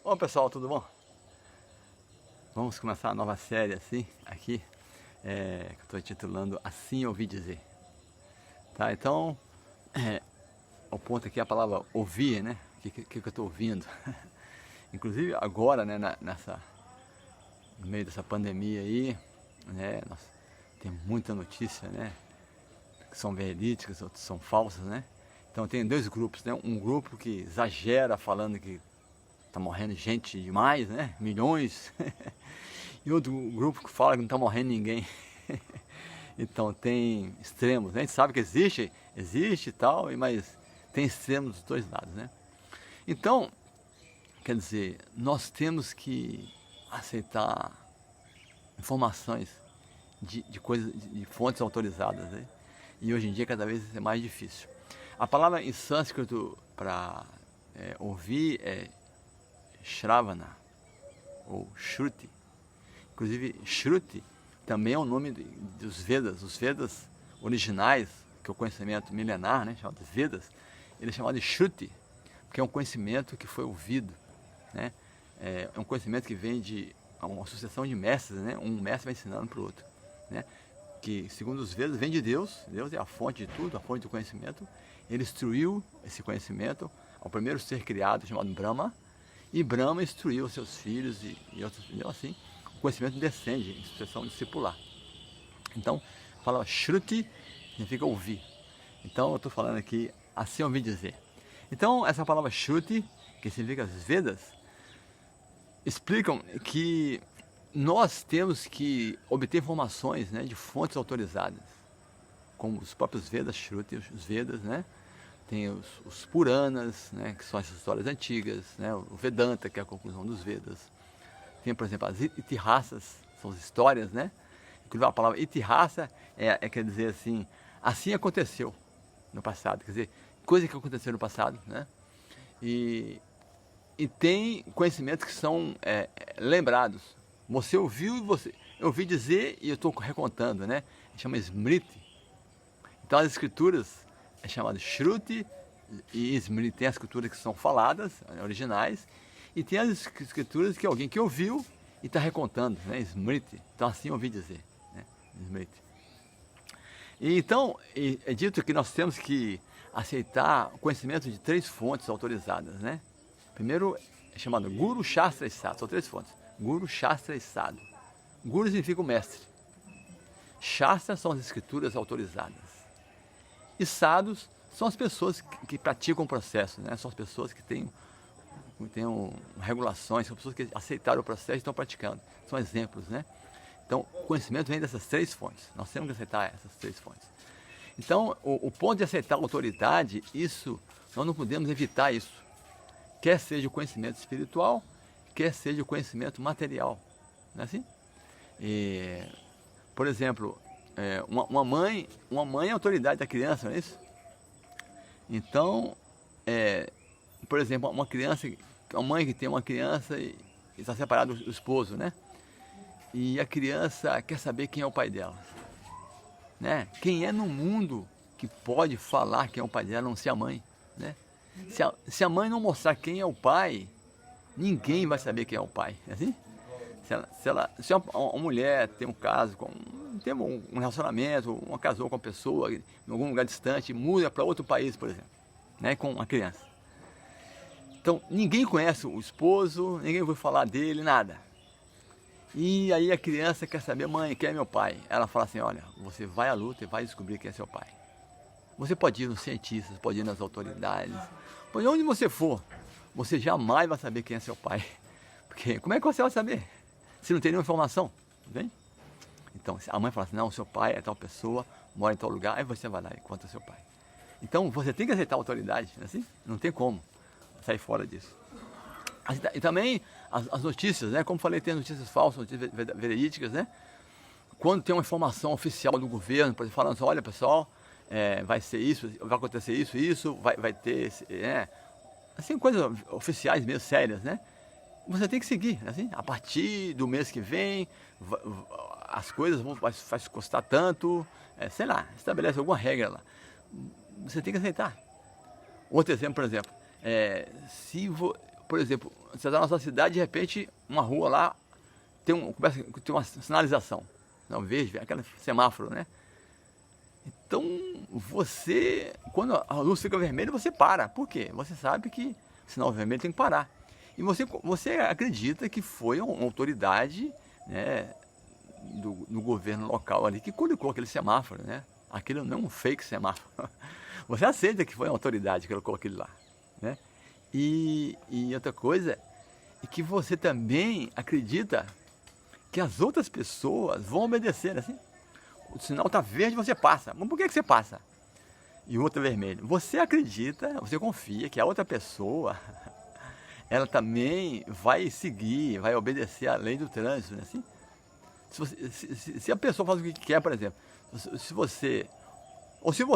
Ô pessoal, tudo bom? Vamos começar a nova série assim, aqui, que eu estou intitulando Assim Ouvi Dizer. Tá, então, o ponto aqui é a palavra ouvir, né? O que eu estou ouvindo? Inclusive agora, né, no meio dessa pandemia aí, né, tem muita notícia, né? Que são verídicas, outras são falsas, né? Então tem dois grupos, né? Um grupo que exagera falando que tá morrendo gente demais, né? Milhões. E outro grupo que fala que não tá morrendo ninguém. Então tem extremos, né? A gente sabe que existe e tal, mas tem extremos dos dois lados, né? Então, quer dizer, nós temos que aceitar informações de coisas, de fontes autorizadas, né? E hoje em dia cada vez é mais difícil. A palavra em sânscrito para ouvir é Shravana ou Shruti. Inclusive Shruti também é o nome dos Vedas. Os Vedas originais, que é o conhecimento milenar, né, chamado Vedas, ele é chamado de Shruti, porque é um conhecimento que foi ouvido, né? É um conhecimento que vem de uma sucessão de mestres, né? Um mestre vai ensinando para o outro, né? Que segundo os Vedas vem de Deus. Deus é a fonte de tudo, a fonte do conhecimento. Ele instruiu esse conhecimento ao primeiro ser criado, chamado Brahma, e Brahma instruiu seus filhos e outros, entendeu? Assim, o conhecimento descende em sucessão discipular. Então, a palavra Shruti significa ouvir. Então, eu estou falando aqui, assim ouvi dizer. Então, essa palavra Shruti, que significa as Vedas, explicam que nós temos que obter informações, né, de fontes autorizadas, como os próprios Vedas, Shruti, os Vedas, né? Tem os Puranas, né, que são as histórias antigas, né, o Vedanta, que é a conclusão dos Vedas. Tem, por exemplo, as Itihasas, são as histórias, né? Inclusive a palavra Itihasa quer dizer assim aconteceu no passado, quer dizer, coisa que aconteceu no passado, né? E tem conhecimentos que são lembrados. Você ouviu eu ouvi dizer e eu estou recontando, né? Chama Smriti. Então as escrituras é chamado Shruti e Smriti. Tem as escrituras que são faladas, originais, e tem as escrituras que alguém que ouviu e está recontando, né? Smriti. Então assim eu ouvi dizer, né? Smriti. E então é dito que nós temos que aceitar o conhecimento de três fontes autorizadas, né? Primeiro é chamado Guru, Shastra e Sadhu. São três fontes. Guru, Shastra e Sadhu. Guru significa o mestre. Shastra são as escrituras autorizadas. E sadhus são as pessoas que praticam o processo, né? São as pessoas que têm regulações, são pessoas que aceitaram o processo e estão praticando. São exemplos, né? Então, o conhecimento vem dessas três fontes. Nós temos que aceitar essas três fontes. Então, o ponto de aceitar a autoridade, nós não podemos evitar isso. Quer seja o conhecimento espiritual, quer seja o conhecimento material. Não é assim? Por exemplo, uma mãe é a autoridade da criança, não é isso? Então, por exemplo, uma mãe que tem uma criança e está separada do esposo, né? E a criança quer saber quem é o pai dela, né? Quem é no mundo que pode falar quem é o pai dela, a não ser a mãe, né? Se a mãe não mostrar quem é o pai, ninguém vai saber quem é o pai, é assim? Se uma mulher tem um caso, tem um relacionamento, uma casou com uma pessoa em algum lugar distante, muda para outro país, por exemplo, né, com uma criança. Então, ninguém conhece o esposo, ninguém ouviu falar dele, nada. E aí a criança quer saber, mãe, quem é meu pai? Ela fala assim, olha, você vai à luta e vai descobrir quem é seu pai. Você pode ir nos cientistas, pode ir nas autoridades, pode ir onde você for, você jamais vai saber quem é seu pai. Porque como é que você vai saber? Se não tem nenhuma informação, entende? Então, a mãe fala assim, não, seu pai é tal pessoa, mora em tal lugar, aí você vai lá e conta seu pai. Então, você tem que aceitar a autoridade, não é assim? Não tem como sair fora disso. E também as notícias, né? Como falei, tem notícias falsas, notícias verídicas, né? Quando tem uma informação oficial do governo, por exemplo, falando assim, olha pessoal, vai ser isso, vai acontecer isso, vai ter, assim, coisas oficiais mesmo, sérias, né? Você tem que seguir, assim, a partir do mês que vem, as coisas vai custar tanto, sei lá, estabelece alguma regra lá. Você tem que aceitar. Outro exemplo, por exemplo, por exemplo, você está na sua cidade, de repente, uma rua lá, tem uma sinalização. Não, verde, aquele semáforo, né? Então, você, quando a luz fica vermelha, você para. Por quê? Você sabe que o sinal vermelho tem que parar. E você acredita que foi uma autoridade, né, do governo local ali que colocou aquele semáforo, né? Aquilo não é um fake semáforo. Você aceita que foi uma autoridade que colocou aquilo lá, né? E outra coisa é que você também acredita que as outras pessoas vão obedecer, assim. O sinal está verde, você passa. Mas por que você passa? E o outro é vermelho. Você acredita, você confia que a outra pessoa, ela também vai seguir, vai obedecer à lei do trânsito, né? Assim, se a pessoa faz o que quer, por exemplo, se você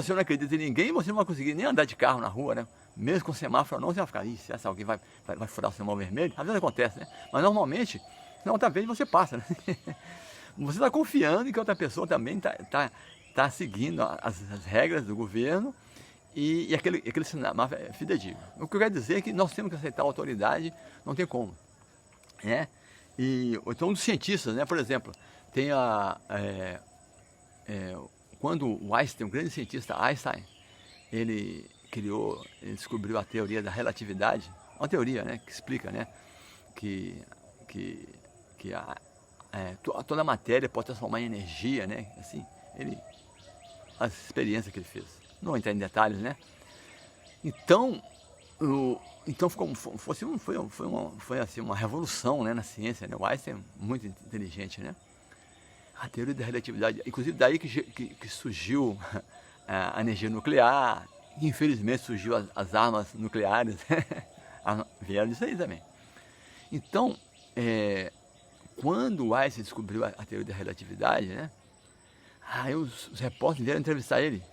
não acredita em ninguém, você não vai conseguir nem andar de carro na rua, né? Mesmo com semáforo não, você vai ficar, se essa alguém vai furar o sinal vermelho, às vezes acontece, né? Mas normalmente, se não está verde, você passa, né? Você está confiando em que outra pessoa também está seguindo as regras do governo e aquele sinal é fidedigno. O que eu quero dizer é que nós temos que aceitar a autoridade, não tem como, né? Então, os cientistas, né? Por exemplo, tem quando o Einstein, um grande cientista Einstein, ele descobriu a teoria da relatividade, uma teoria, né, que explica, né, que toda a matéria pode transformar em energia, né, assim, as experiências que ele fez. Não vou entrar em detalhes, né. Então, foi assim, uma revolução, né, na ciência, né. O Einstein é muito inteligente, né. A teoria da relatividade, inclusive daí que surgiu a energia nuclear, e infelizmente surgiu as armas nucleares, vieram disso aí também. Então, quando o Einstein descobriu a teoria da relatividade, né, aí os repórteres vieram entrevistar ele.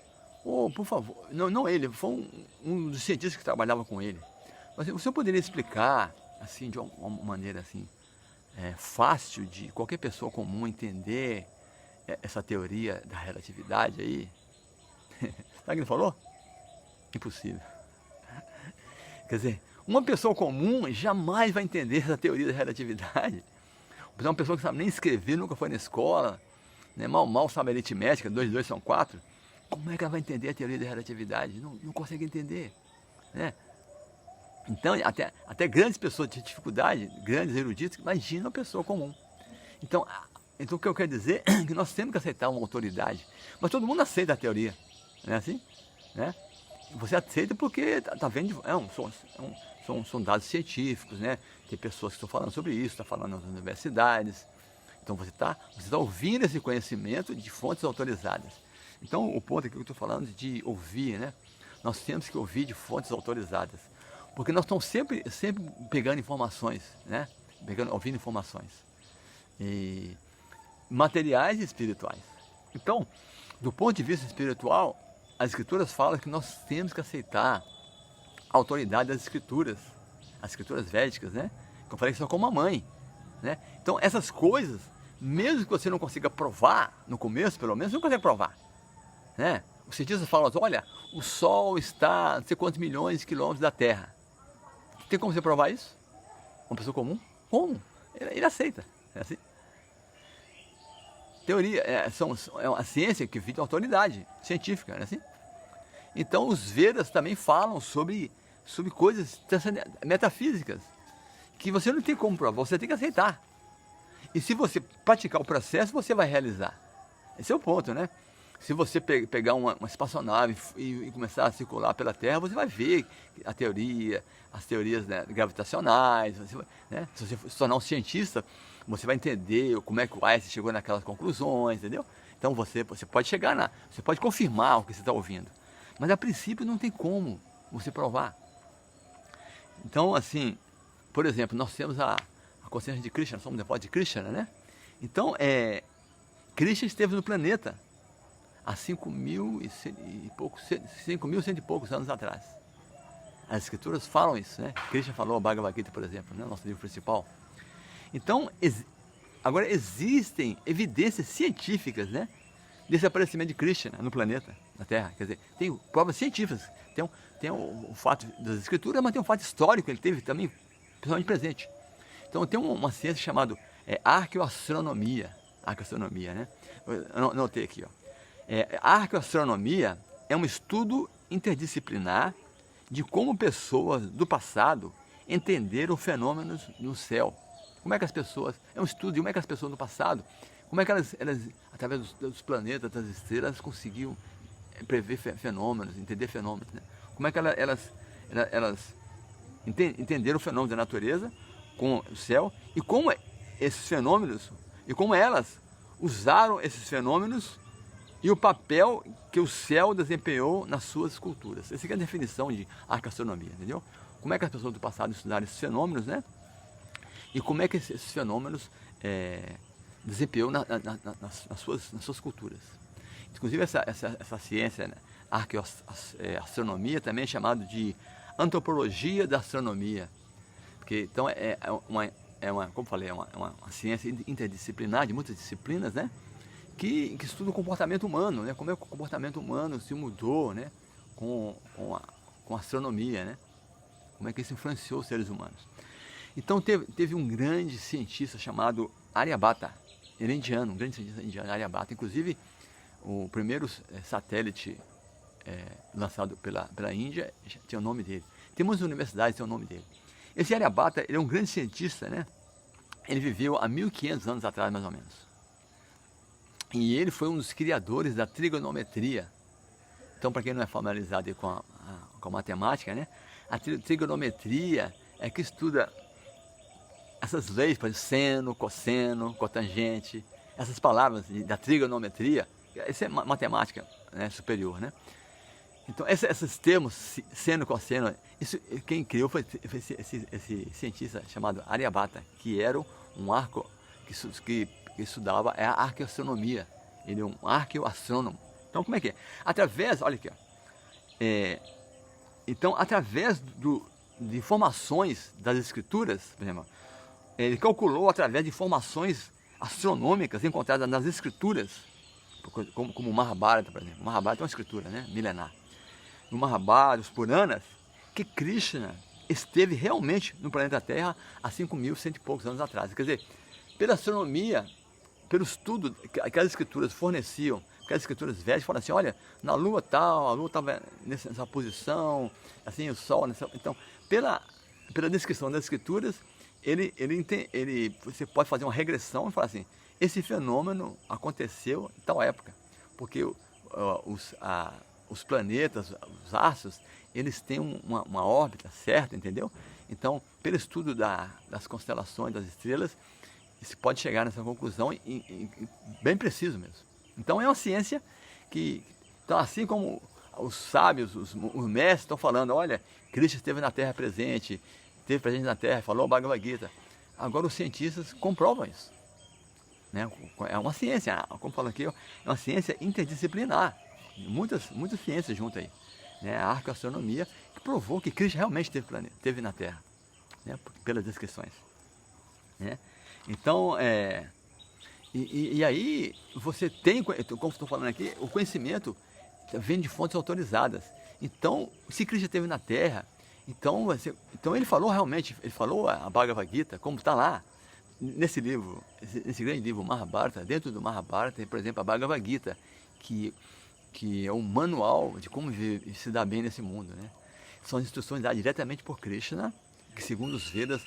Oh, por favor, não ele, foi um dos cientistas que trabalhava com ele. Mas o senhor poderia explicar, assim, de uma maneira assim, fácil de qualquer pessoa comum entender essa teoria da relatividade aí? Sabe o que ele falou? Impossível. Quer dizer, uma pessoa comum jamais vai entender essa teoria da relatividade. Uma pessoa que sabe nem escrever, nunca foi na escola, né, mal sabe aritmética, 2 e 2 são 4, como é que ela vai entender a teoria da relatividade? Não consegue entender, né? Então, até grandes pessoas de dificuldade, grandes eruditos, imagina uma pessoa comum. Então, o que eu quero dizer é que nós temos que aceitar uma autoridade. Mas todo mundo aceita a teoria, não é assim? Né? Você aceita porque tá vendo, são dados científicos, né? Tem pessoas que estão falando sobre isso, estão falando nas universidades. Então você tá ouvindo esse conhecimento de fontes autorizadas. Então o ponto aqui que eu estou falando de ouvir, né? Nós temos que ouvir de fontes autorizadas. Porque nós estamos sempre pegando informações, né? Ouvindo informações. E materiais e espirituais. Então, do ponto de vista espiritual, as escrituras falam que nós temos que aceitar a autoridade das escrituras, as escrituras védicas, né? Que eu falei que são como a mãe, né? Então, essas coisas, mesmo que você não consiga provar, no começo pelo menos, você não consegue provar, né? Os cientistas falam assim, olha, o Sol está não sei quantos milhões de quilômetros da Terra. Tem como você provar isso? Uma pessoa comum? Como? Ele aceita. É assim. Teoria, é uma ciência que vive de autoridade científica, não é assim? Então os Vedas também falam sobre coisas metafísicas que você não tem como provar, você tem que aceitar. E se você praticar o processo, você vai realizar. Esse é o ponto, né? Se você pegar uma espaçonave e começar a circular pela Terra, você vai ver as teorias, né, gravitacionais. Né? Se você se tornar um cientista, você vai entender como é que o Einstein chegou naquelas conclusões, entendeu? Então você pode você pode confirmar o que você está ouvindo. Mas a princípio não tem como você provar. Então, assim, por exemplo, nós temos a consciência de Krishna, somos depois de Krishna, né? Então, Krishna esteve no planeta há 5.100 e poucos anos atrás. As escrituras falam isso, né? Krishna falou a Bhagavad Gita, por exemplo, né? Nosso livro principal. Então, agora existem evidências científicas, né? Desse aparecimento de Krishna no planeta, na Terra. Quer dizer, tem provas científicas. Tem o fato das escrituras, mas tem um fato histórico. Ele teve também principalmente presente. Então tem uma ciência chamada arqueoastronomia, né? Eu anotei aqui, ó. A arqueoastronomia é um estudo interdisciplinar de como pessoas do passado entenderam fenômenos no céu. Como é que as pessoas, é um estudo de como é que as pessoas do passado, como é que elas através dos planetas, das estrelas, conseguiam prever fenômenos, entender fenômenos, né? Como é que elas entenderam o fenômeno da natureza com o céu e como esses fenômenos, e como elas usaram esses fenômenos e o papel que o céu desempenhou nas suas culturas. Essa é a definição de arqueoastronomia, entendeu? Como é que as pessoas do passado estudaram esses fenômenos, né? E como é que esses fenômenos desempenhou nas suas culturas. Inclusive essa ciência, né, arqueoastronomia, também é chamada de antropologia da astronomia. Porque, então como falei, é uma ciência interdisciplinar, de muitas disciplinas, né? Que estuda o comportamento humano, né? Como é que o comportamento humano se mudou, né? Com a astronomia, né? Como é que isso influenciou os seres humanos. Então teve um grande cientista chamado Aryabhata, ele é indiano, um grande cientista indiano, Aryabhata. Inclusive, o primeiro satélite lançado pela Índia tinha o nome dele. Tem muitas universidades que têm o nome dele. Esse Aryabhata, ele é um grande cientista, né? Ele viveu há 1500 anos atrás, mais ou menos. E ele foi um dos criadores da trigonometria. Então, para quem não é familiarizado com a matemática, né? A trigonometria é que estuda essas leis, por exemplo, seno, cosseno, cotangente, essas palavras da trigonometria. Isso é matemática, né, superior, né? Então, esses termos, seno, cosseno, isso, quem criou foi esse cientista chamado Aryabhata, que era um que estudava a arqueoastronomia. Ele é um arqueoastrônomo. Então, como é que é? Através, olha aqui, ó, então, através de informações das escrituras, por exemplo, ele calculou através de informações astronômicas encontradas nas escrituras, como o Mahabharata, por exemplo. O Mahabharata é uma escritura, né, milenar. No Mahabharata, os Puranas, que Krishna esteve realmente no planeta Terra há 5.100 e poucos anos atrás. Quer dizer, pela astronomia, pelo estudo que aquelas escrituras forneciam, aquelas escrituras védicas falaram assim, olha, na Lua tal, a Lua estava nessa posição, assim, o Sol nessa... Então, pela descrição das escrituras, você pode fazer uma regressão e falar assim, esse fenômeno aconteceu em tal época, porque os planetas, os astros, eles têm uma órbita certa, entendeu? Então, pelo estudo das constelações, das estrelas, se pode chegar nessa conclusão bem preciso mesmo. Então é uma ciência que, então, assim como os sábios, os mestres estão falando, olha, Cristo esteve na Terra presente, esteve presente na Terra, falou o Bhagavad Gita. Agora os cientistas comprovam isso, né? É uma ciência, como falo aqui, é uma ciência interdisciplinar, muitas ciências juntas aí, né? A arqueoastronomia, que provou que Cristo realmente esteve na Terra, né? Pelas descrições, né? Então, e aí você tem, como estou falando aqui, o conhecimento vem de fontes autorizadas. Então, se Cristo esteve na Terra, então ele falou realmente, ele falou a Bhagavad Gita, como está lá, nesse livro, nesse grande livro Mahabharata. Dentro do Mahabharata tem, por exemplo, a Bhagavad Gita, que é um manual de como se dar bem nesse mundo, né? São as instruções dadas diretamente por Krishna, que segundo os Vedas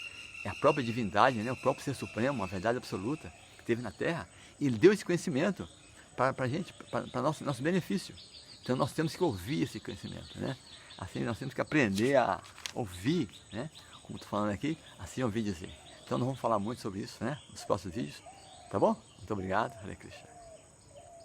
é a própria divindade, né? O próprio Ser Supremo, a verdade absoluta que teve na Terra. E ele deu esse conhecimento para a gente, para nosso benefício. Então nós temos que ouvir esse conhecimento, né? Assim nós temos que aprender a ouvir, né? Como estou falando aqui, assim ouvir dizer. Então nós vamos falar muito sobre isso, né? Nos próximos vídeos, tá bom? Muito obrigado, Hare Krishna.